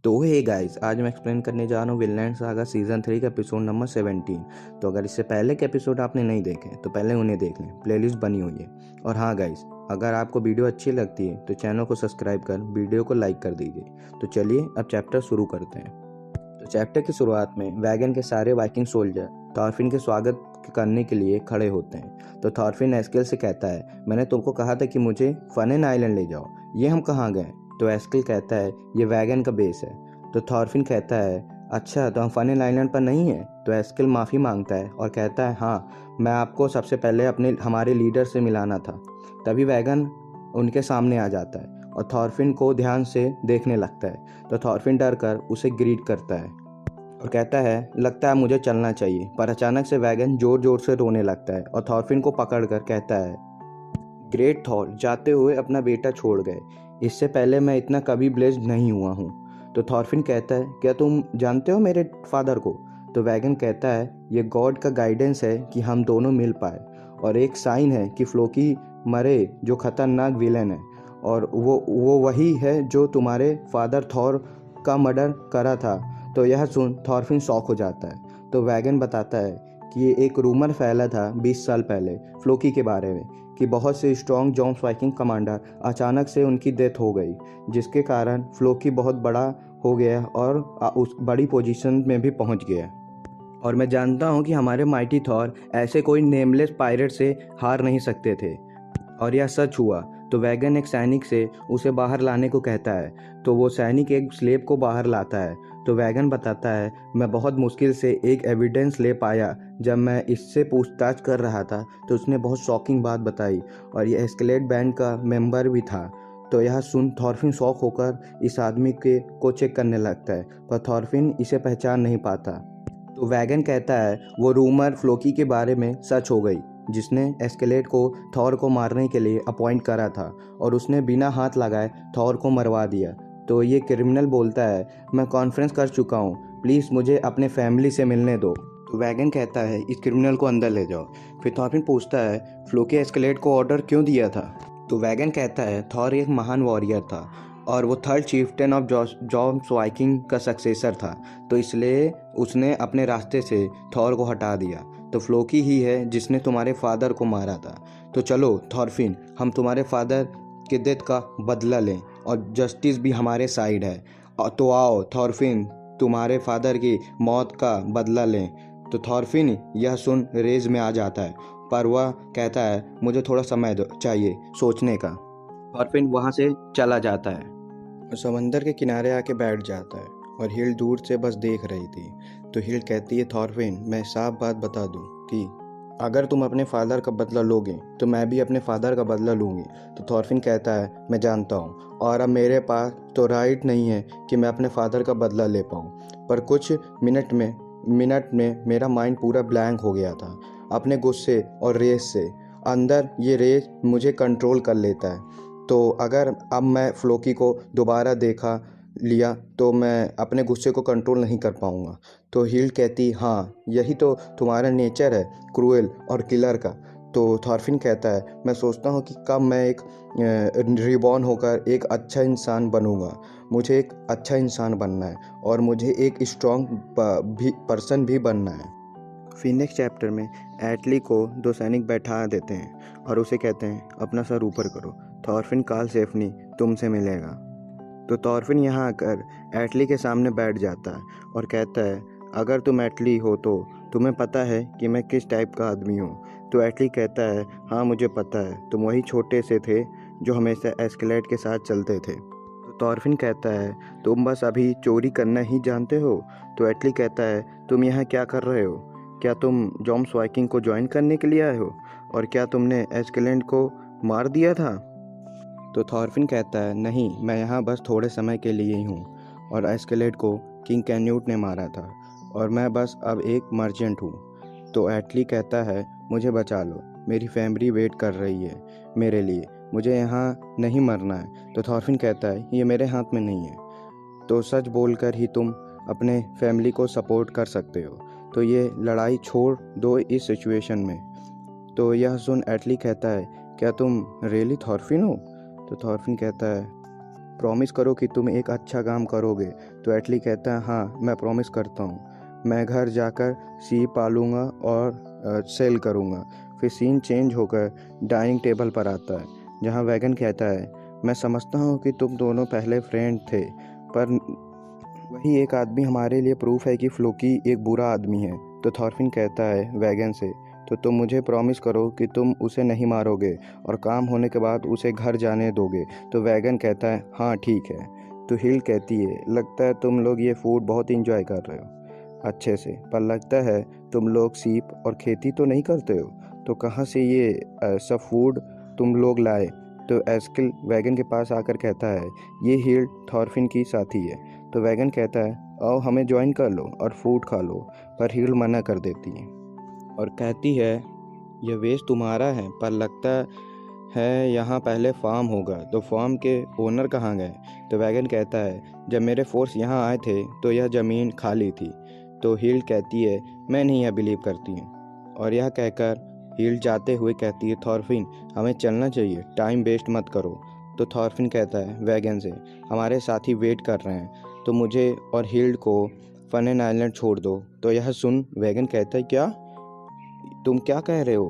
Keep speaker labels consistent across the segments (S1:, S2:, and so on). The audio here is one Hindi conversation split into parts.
S1: तो हे गाइस, आज मैं एक्सप्लेन करने जा रहा हूँ विनलैंड सागा सीज़न 3 का एपिसोड नंबर 17। तो अगर इससे पहले के एपिसोड आपने नहीं देखे तो पहले उन्हें देख लें, प्लेलिस्ट बनी हुई है। और हाँ गाइस, अगर आपको वीडियो अच्छी लगती है तो चैनल को सब्सक्राइब कर वीडियो को लाइक कर दीजिए। तो चलिए अब चैप्टर शुरू करते हैं। तो चैप्टर की शुरुआत में वैगन के सारे वाइकिंग सोल्जर थॉरफिन के स्वागत करने के लिए खड़े होते हैं। तो थॉरफिन एस्केल से कहता है, मैंने तुमको कहा था कि मुझे फनेन आइलैंड ले जाओ, ये हम कहाँ गए? तो एस्केल कहता है, ये वैगन का बेस है। तो थॉरफिन कहता है, अच्छा तो हम फनेन आइलैंड पर नहीं हैं? तो एस्केल माफ़ी मांगता है और कहता है, हाँ मैं आपको सबसे पहले हमारे लीडर से मिलाना था। तभी वैगन उनके सामने आ जाता है और थॉरफिन को ध्यान से देखने लगता है। तो थॉरफिन डर कर उसे ग्रीट करता है और कहता है, लगता है मुझे चलना चाहिए। पर अचानक से वैगन जोर जोर से रोने लगता है और थॉरफिन को पकड़कर कहता है, ग्रेट थॉर, जाते हुए अपना बेटा छोड़ गए। इससे पहले मैं इतना कभी ब्लेस्ड नहीं हुआ हूँ। तो थॉरफिन कहता है, क्या तुम जानते हो मेरे फादर को? तो वैगन कहता है, ये गॉड का गाइडेंस है कि हम दोनों मिल पाए, और एक साइन है कि फ्लोकी मरे जो खतरनाक विलन है, और वो वही है जो तुम्हारे फादर थॉर का मर्डर करा था। तो यह सुन थॉरफिन शॉक हो जाता है। तो वैगन बताता है कि ये एक रूमर फैला था 20 साल पहले फ्लोकी के बारे में, कि बहुत से स्ट्रॉन्ग जॉम्स वाइकिंग कमांडर अचानक से उनकी डेथ हो गई, जिसके कारण फ्लोकी बहुत बड़ा हो गया और उस बड़ी पोजीशन में भी पहुंच गया। और मैं जानता हूं कि हमारे माइटी थॉर ऐसे कोई नेमलेस पायरेट से हार नहीं सकते थे, और यह सच हुआ। तो वैगन एक सैनिक से उसे बाहर लाने को कहता है। तो वो सैनिक एक स्लेब को बाहर लाता है। तो वैगन बताता है, मैं बहुत मुश्किल से एक एविडेंस ले पाया। जब मैं इससे पूछताछ कर रहा था तो उसने बहुत शॉकिंग बात बताई, और यह एस्केलेट बैंड का मेंबर भी था। तो यह सुन थॉरफिन शॉक होकर इस आदमी को चेक करने लगता है, पर थॉरफिन इसे पहचान नहीं पाता। तो वैगन कहता है, वो रूमर फ्लोकी के बारे में सच हो गई, जिसने एस्केलेट को थॉर को मारने के लिए अपॉइंट करा था, और उसने बिना हाथ लगाए थॉर को मरवा दिया। तो ये क्रिमिनल बोलता है, मैं कॉन्फ्रेंस कर चुका हूँ, प्लीज़ मुझे अपने फैमिली से मिलने दो। तो वैगन कहता है, इस क्रिमिनल को अंदर ले जाओ। फिर थॉरफिन पूछता है, फ्लोकी एस्केलेट को ऑर्डर क्यों दिया था? तो वैगन कहता है, थॉर एक महान वॉरियर था, और वो थर्ड चीफ्टेन ऑफ जॉम्स वाइकिंग का सक्सेसर था, तो इसलिए उसने अपने रास्ते से थॉर को हटा दिया। तो फ्लोकी ही है जिसने तुम्हारे फादर को मारा था। तो चलो थॉरफिन, हम तुम्हारे फादर के डेथ का बदला लें, और जस्टिस भी हमारे साइड है। तो आओ थॉरफिन, तुम्हारे फादर की मौत का बदला लें। तो थॉरफिन यह सुन रेज में आ जाता है, पर वह कहता है, मुझे थोड़ा समय चाहिए सोचने का। थॉरफिन वहाँ से चला जाता है और समंदर के किनारे आके बैठ जाता है, और हिल दूर से बस देख रही थी। तो हिल कहती है, थॉरफिन, मैं साफ बात बता दूं कि अगर तुम अपने फादर का बदला लोगे तो मैं भी अपने फादर का बदला लूँगी। तो थॉरफिन कहता है, मैं जानता हूँ, और अब मेरे पास तो राइट नहीं है कि मैं अपने फादर का बदला ले पाऊँ। पर कुछ मिनट में मेरा माइंड पूरा ब्लैंक हो गया था अपने गुस्से और रेस से। अंदर ये रेस मुझे कंट्रोल कर लेता है। तो अगर अब मैं फ्लोकी को दोबारा देखा लिया तो मैं अपने गुस्से को कंट्रोल नहीं कर पाऊँगा। तो हील कहती, हाँ यही तो तुम्हारा नेचर है, क्रूएल और किलर का। तो थॉरफिन कहता है, मैं सोचता हूँ कि कब मैं एक रिबॉर्न होकर एक अच्छा इंसान बनूंगा। मुझे एक अच्छा इंसान बनना है, और मुझे एक स्ट्रॉन्ग पर्सन भी बनना है। फिर नेक्स्ट चैप्टर में एटली को दो सैनिक बैठा देते हैं और उसे कहते हैं, अपना सर ऊपर करो, थॉरफिन कार्ल सेफनी तुमसे मिलेगा। तो थॉरफिन यहाँ आकर एटली के सामने बैठ जाता है और कहता है, अगर तुम एटली हो तो तुम्हें पता है कि मैं किस टाइप का आदमी हूँ? तो एटली कहता है, हाँ मुझे पता है, तुम वही छोटे से थे जो हमेशा एस्केलेट के साथ चलते थे। तो थॉरफिन कहता है, तुम बस अभी चोरी करना ही जानते हो? तो एटली कहता है, तुम यहाँ क्या कर रहे हो? क्या तुम जॉम्स वाइकिंग को ज्वाइन करने के लिए आए हो? और क्या तुमने एस्केलेट को मार दिया था? तो थॉरफिन कहता है, नहीं, मैं यहाँ बस थोड़े समय के लिए ही हूँ, और एस्केलेट को किंग कैन्यूट ने मारा था, और मैं बस अब एक मर्चेंट हूँ। तो एटली कहता है, मुझे बचा लो, मेरी फैमिली वेट कर रही है मेरे लिए, मुझे यहाँ नहीं मरना है। तो थॉरफिन कहता है, ये मेरे हाथ में नहीं है, तो सच बोलकर ही तुम अपने फैमिली को सपोर्ट कर सकते हो, तो ये लड़ाई छोड़ दो इस सिचुएशन में। तो यह सुन एटली कहता है, क्या तुम रियली थॉरफिन हो? तो थॉरफिन कहता है, प्रॉमिस करो कि तुम एक अच्छा काम करोगे। तो एटली कहता है हाँ मैं प्रॉमिस करता हूँ, मैं घर जाकर सीप पालूंगा और सेल करूँगा। फिर सीन चेंज होकर डाइनिंग टेबल पर आता है, जहाँ वैगन कहता है मैं समझता हूँ कि तुम दोनों पहले फ्रेंड थे, पर वही एक आदमी हमारे लिए प्रूफ है कि फ्लोकी एक बुरा आदमी है। तो थॉरफिन कहता है वैगन से, तो तुम मुझे प्रॉमिस करो कि तुम उसे नहीं मारोगे और काम होने के बाद उसे घर जाने दोगे। तो वैगन कहता है हाँ ठीक है। तो हिल कहती है लगता है तुम लोग ये फूड बहुत इंजॉय कर रहे हो अच्छे से, पर लगता है तुम लोग सीप और खेती तो नहीं करते हो, तो कहाँ से ये सब फूड तुम लोग लाए। तो एस्किल वैगन के पास आकर कहता है ये हिल थॉरफिन की साथी है। तो वैगन कहता है आओ हमें ज्वाइन कर लो और फूड खा लो, पर हिल मना कर देती है और कहती है यह वेस्ट तुम्हारा है, पर लगता है यहाँ पहले फार्म होगा। तो फार्म के ओनर कहाँ गए। तो वैगन कहता है जब मेरे फोर्स यहाँ आए थे तो यह ज़मीन खाली थी। तो हील कहती है मैं नहीं यह बिलीव करती हूँ, और यह कहकर हील जाते हुए कहती है थॉरफिन हमें चलना चाहिए, टाइम वेस्ट मत करो। तो थॉरफिन कहता है वैगन से हमारे साथी वेट कर रहे हैं, तो मुझे और हील्ड को फन आइलैंड छोड़ दो। तो यह सुन वैगन कहता है क्या तुम क्या कह रहे हो,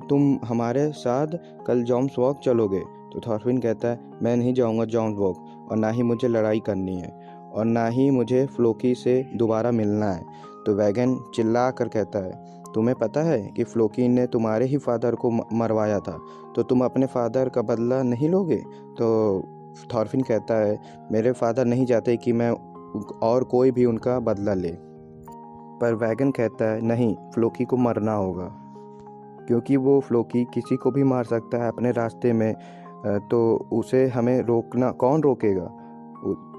S1: तुम हमारे साथ कल जॉम्स वॉक चलोगे। तो थॉरफिन कहता है मैं नहीं जाऊंगा जॉम्स वॉक, और ना ही मुझे लड़ाई करनी है, और ना ही मुझे फ्लोकी से दोबारा मिलना है। तो वैगन चिल्ला कर कहता है तुम्हें पता है कि फ्लोकी ने तुम्हारे ही फादर को मरवाया था, तो तुम अपने फादर का बदला नहीं लोगे। तो थॉरफिन कहता है मेरे फादर नहीं चाहते कि मैं और कोई भी उनका बदला ले। पर वैगन कहता है नहीं, फ्लोकी को मरना होगा, क्योंकि वो फ्लोकी किसी को भी मार सकता है अपने रास्ते में, तो उसे हमें रोकना कौन रोकेगा।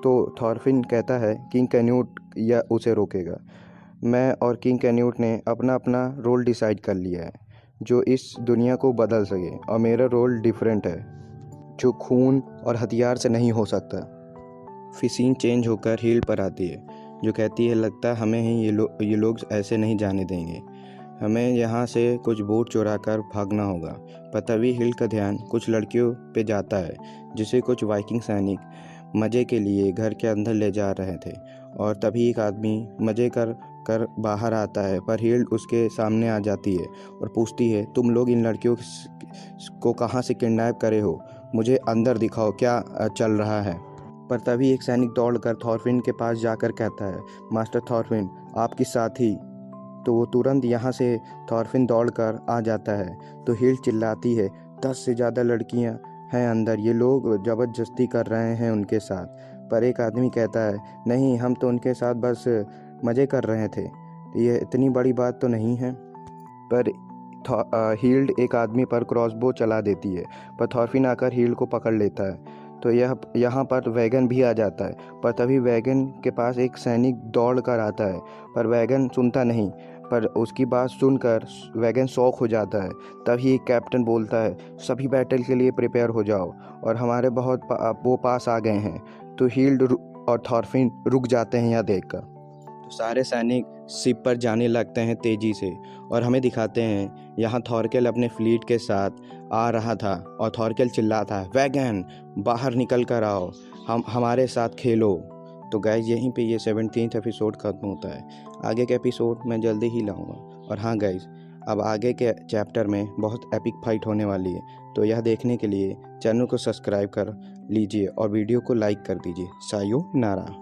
S1: तो थॉरफिन कहता है किंग कैन्यूट या उसे रोकेगा। मैं और किंग कैन्यूट ने अपना अपना रोल डिसाइड कर लिया है जो इस दुनिया को बदल सके, और मेरा रोल डिफरेंट है जो खून और हथियार से नहीं हो सकता। फिर सीन चेंज होकर हील पर आती है जो कहती है लगता है हमें ही ये लोग ऐसे नहीं जाने देंगे, हमें यहाँ से कुछ बोट चुरा कर भागना होगा। पर तभी हिल का ध्यान कुछ लड़कियों पे जाता है जिसे कुछ वाइकिंग सैनिक मज़े के लिए घर के अंदर ले जा रहे थे, और तभी एक आदमी मज़े कर बाहर आता है, पर हिल उसके सामने आ जाती है और पूछती है तुम लोग इन लड़कियों को कहाँ से किडनैप करे हो, मुझे अंदर दिखाओ क्या चल रहा है। पर तभी एक सैनिक दौड़कर थॉरफिन के पास जाकर कहता है मास्टर थॉरफिन आपकी साथी। तो वो तुरंत यहाँ से थॉरफिन दौड़कर आ जाता है। तो हिल चिल्लाती है 10 से ज़्यादा लड़कियाँ हैं अंदर, ये लोग ज़बरदस्ती कर रहे हैं उनके साथ। पर एक आदमी कहता है नहीं, हम तो उनके साथ बस मज़े कर रहे थे, ये इतनी बड़ी बात तो नहीं है। पर हील्ड एक आदमी पर क्रॉसबो चला देती है, पर थॉरफिन आकर हील्ड को पकड़ लेता है। तो यहाँ पर वैगन भी आ जाता है, पर तभी वैगन के पास एक सैनिक दौड़ कर आता है, पर वैगन सुनता नहीं। पर उसकी बात सुनकर वैगन शॉक हो जाता है। तभी एक कैप्टन बोलता है सभी बैटल के लिए प्रिपेयर हो जाओ, और हमारे बहुत वो पास आ गए हैं। तो हील्ड और थॉरफिन रुक जाते हैं यह देखकर। तो सारे सैनिक शिप पर जाने लगते हैं तेजी से, और हमें दिखाते हैं यहाँ थॉरकेल अपने फ्लीट के साथ आ रहा था, और थॉरकेल चिल्लाता है वैगन बाहर निकल कर आओ, हमारे साथ खेलो। तो गाइज यहीं पे ये 17th एपिसोड खत्म होता है। आगे के एपिसोड मैं जल्दी ही लाऊंगा। और हाँ गाइज, अब आगे के चैप्टर में बहुत एपिक फाइट होने वाली है, तो यह देखने के लिए चैनल को सब्सक्राइब कर लीजिए और वीडियो को लाइक कर दीजिए। सायोनारा।